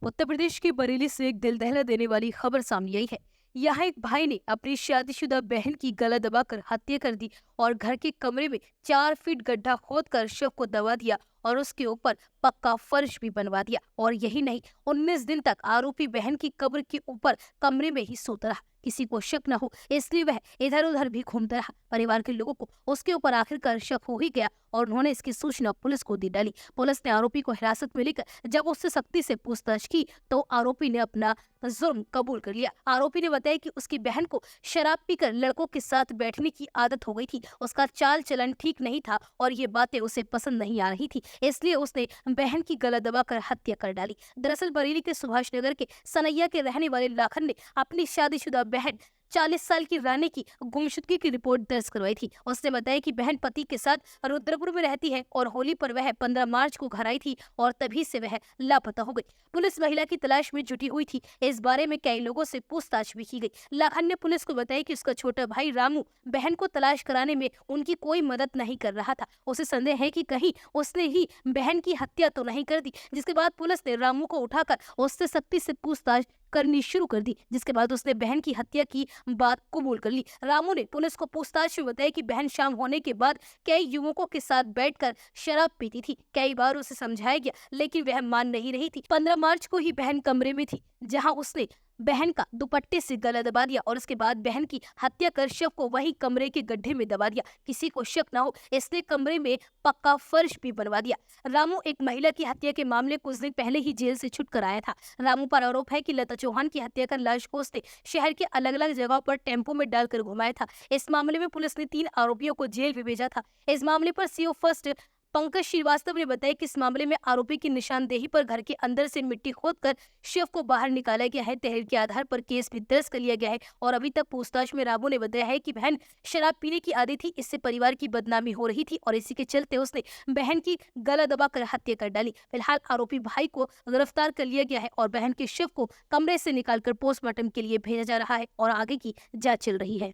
उत्तर प्रदेश के बरेली से एक दिल दहला देने वाली खबर सामने आई है। यहाँ एक भाई ने अपनी शादीशुदा बहन की गला दबाकर हत्या कर दी और घर के कमरे में 4 फीट गड्ढा खोदकर शव को दबा दिया और उसके ऊपर पक्का फर्श भी बनवा दिया। और यही नहीं, 19 दिन तक आरोपी बहन की कब्र के ऊपर कमरे में ही सोता रहा। किसी को शक न हो इसलिए वह इधर उधर भी घूमता रहा। परिवार के लोगों को उसके ऊपर आखिरकार शक हो ही गया और उन्होंने इसकी सूचना पुलिस को दे डाली। पुलिस ने आरोपी को हिरासत में लेकर जब उससे सख्ती से पूछताछ की तो आरोपी ने अपना जुर्म कबूल कर लिया। आरोपी ने बताया कि उसकी बहन को शराब पीकर लड़कों के साथ बैठने की आदत हो गई थी। उसका चाल चलन ठीक नहीं था और ये बातें उसे पसंद नहीं आ रही थी, इसलिए उसने बहन की गला दबाकर हत्या कर डाली। दरअसल बरेली के सुभाष नगर के सनैया के रहने वाले लाखन ने अपनी शादीशुदा बहन 40 साल की रानी की गुमशुदगी की रिपोर्ट दर्ज करवाई थी। उसने बताया कि बहन पति के साथ रुद्रपुर में रहती है और होली पर वह 15 मार्च को घर आई थी और तभी से वह लापता हो गई। पुलिस महिला की तलाश में जुटी हुई थी। इस बारे में कई लोगों से पूछताछ भी की गई। लाखन ने पुलिस को बताया कि उसका छोटा भाई रामू बहन को तलाश कराने में उनकी कोई मदद नहीं कर रहा था। उसे संदेह है कि कहीं उसने ही बहन की हत्या तो नहीं कर दी। जिसके बाद पुलिस ने रामू को उठाकर उससे सख्ती से पूछताछ करनी शुरू कर दी, जिसके बाद उसने बहन की हत्या की बात कबूल कर ली। रामू ने पुलिस को पूछताछ में बताया कि बहन शाम होने के बाद कई युवकों के साथ बैठकर शराब पीती थी। कई बार उसे समझाया गया लेकिन वह मान नहीं रही थी। 15 मार्च को ही बहन कमरे में थी जहां उसने बहन का दुपट्टे से गला दबा दिया और उसके बाद बहन की हत्या कर शव को वही कमरे के गड्ढे में दबा दिया। किसी को शक न हो इसने कमरे में पक्का फर्श भी बनवा दिया। रामू एक महिला की हत्या के मामले कुछ दिन पहले ही जेल से छूट कर आया था। रामू पर आरोप है कि लता चौहान की हत्या कर लाश को उसने शहर के अलग अलग जगहों पर टेम्पो में डालकर घुमाया था। इस मामले में पुलिस ने 3 आरोपियों को जेल भी भेजा था। इस मामले पर सीओ फर्स्ट पंकज श्रीवास्तव ने बताया कि इस मामले में आरोपी की निशानदेही पर घर के अंदर से मिट्टी खोदकर शव को बाहर निकाला गया है। तहरीर के आधार पर केस भी दर्ज कर लिया गया है और अभी तक पूछताछ में रामू ने बताया है कि बहन शराब पीने की आदी थी, इससे परिवार की बदनामी हो रही थी और इसी के चलते उसने बहन की गला दबाकर हत्या कर डाली। फिलहाल आरोपी भाई को गिरफ्तार कर लिया गया है और बहन के शव को कमरे से निकालकर पोस्टमार्टम के लिए भेजा जा रहा है और आगे की जांच चल रही है।